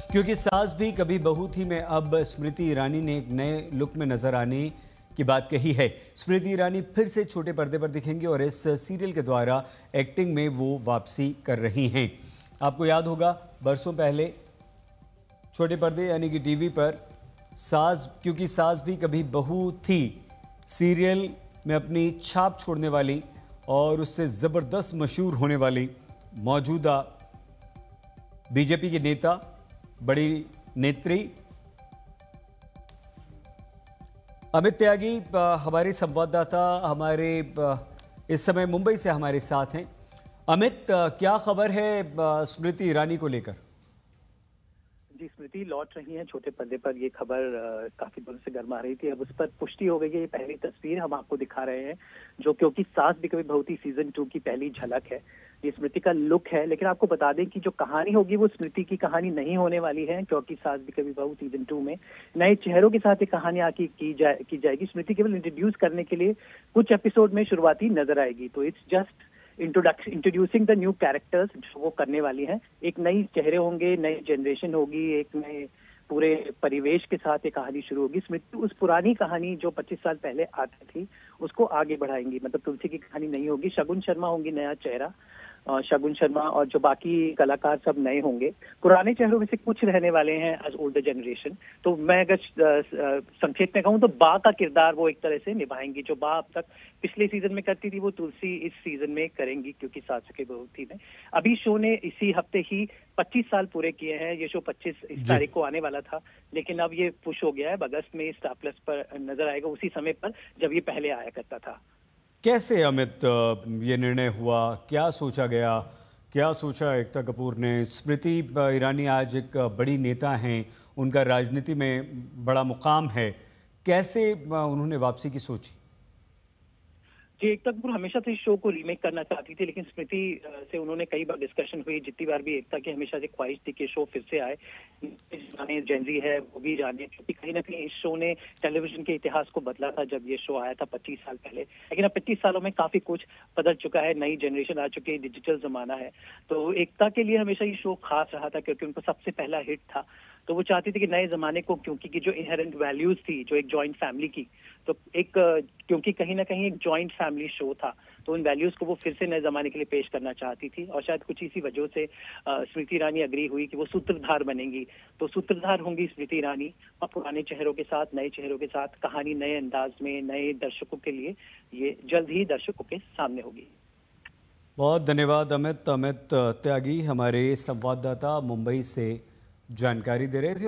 क्योंकि सास भी कभी बहू थी में अब स्मृति ईरानी ने एक नए लुक में नजर आने की बात कही है। स्मृति ईरानी फिर से छोटे पर्दे पर दिखेंगी और इस सीरियल के द्वारा एक्टिंग में वो वापसी कर रही हैं। आपको याद होगा बरसों पहले छोटे पर्दे यानी कि टीवी पर सास क्योंकि सास भी कभी बहू थी सीरियल में अपनी छाप छोड़ने वाली और उससे ज़बरदस्त मशहूर होने वाली मौजूदा बीजेपी के नेता, बड़ी नेत्री अमित त्यागी हमारे संवाददाता इस समय मुंबई से हमारे साथ हैं। अमित, क्या खबर है स्मृति ईरानी को लेकर? जी, स्मृति लौट रही हैं छोटे पर्दे पर। ये खबर काफी दिनों से गर्मा रही थी, अब उस पर पुष्टि हो गई है। ये पहली तस्वीर हम आपको दिखा रहे हैं जो क्योंकि सास भी कभी बहू थी सीजन 2 की पहली झलक है। ये स्मृति का लुक है, लेकिन आपको बता दें कि जो कहानी होगी वो स्मृति की कहानी नहीं होने वाली है, क्योंकि सास भी कभी बहू सीजन 2 में नए चेहरों के साथ ये कहानी आके की जाएगी। स्मृति केवल इंट्रोड्यूस करने के लिए कुछ एपिसोड में शुरुआती नजर आएगी, तो it's just introducing the new characters जो वो करने वाली हैं। एक नई चेहरे होंगे, नई जनरेशन होगी, एक नए पूरे परिवेश के साथ ये कहानी शुरू होगी। स्मृति उस पुरानी कहानी जो 25 साल पहले आती थी उसको आगे बढ़ाएंगी, मतलब तुलसी की कहानी नहीं होगी। शगुन शर्मा होंगी नया चेहरा, शगुन शर्मा और जो बाकी कलाकार सब नए होंगे। पुराने चेहरों में से कुछ रहने वाले हैं एज ओल्डर जनरेशन। तो मैं अगर संक्षेप में कहूँ तो बा का किरदार वो एक तरह से निभाएंगी। जो बा अब तक पिछले सीजन में करती थी वो तुलसी इस सीजन में करेंगी, क्योंकि सास के बहू थी में। अभी शो ने इसी हफ्ते ही 25 साल पूरे किए हैं। ये शो 25 इस तारीख को आने वाला था, लेकिन अब ये पुश हो गया है। अगस्त में स्टार प्लस पर नजर आएगा, उसी समय पर जब ये पहले आया करता था। कैसे अमित ये निर्णय हुआ, क्या सोचा गया, क्या सोचा एकता कपूर ने? स्मृति ईरानी आज एक बड़ी नेता हैं, उनका राजनीति में बड़ा मुकाम है, कैसे उन्होंने वापसी की सोची? जी, एकता कपूर हमेशा से इस शो को रीमेक करना चाहती थी, लेकिन स्मृति से उन्होंने कई बार डिस्कशन हुई। जितनी बार भी एकता की हमेशा से ख्वाहिश थी कि शो फिर से आए, जाने जेंजी है वो भी जाने, क्योंकि कहीं ना कहीं इस शो ने टेलीविजन के इतिहास को बदला था जब ये शो आया था 25 साल पहले। लेकिन अब 25 सालों में काफी कुछ बदल चुका है, नई जनरेशन आ चुकी है, डिजिटल जमाना है। तो एकता के लिए हमेशा ये शो खास रहा था, क्योंकि उनका सबसे पहला हिट था। तो वो चाहती थी कि नए जमाने को, क्योंकि की जो इनहेरेंट वैल्यूज थी, जो एक जॉइंट फैमिली की, तो एक क्योंकि कहीं ना कहीं एक जॉइंट फैमिली शो था, तो उन वैल्यूज को वो फिर से नए जमाने के लिए पेश करना चाहती थी। और शायद कुछ इसी वजह से स्मृति ईरानी अग्री हुई कि वो सूत्रधार बनेंगी। तो सूत्रधार होंगी स्मृति ईरानी, और पुराने चेहरों के साथ, नए चेहरों के साथ कहानी नए अंदाज में नए दर्शकों के लिए ये जल्द ही दर्शकों के सामने होगी। बहुत धन्यवाद अमित त्यागी हमारे संवाददाता मुंबई से जानकारी दे रहे थे।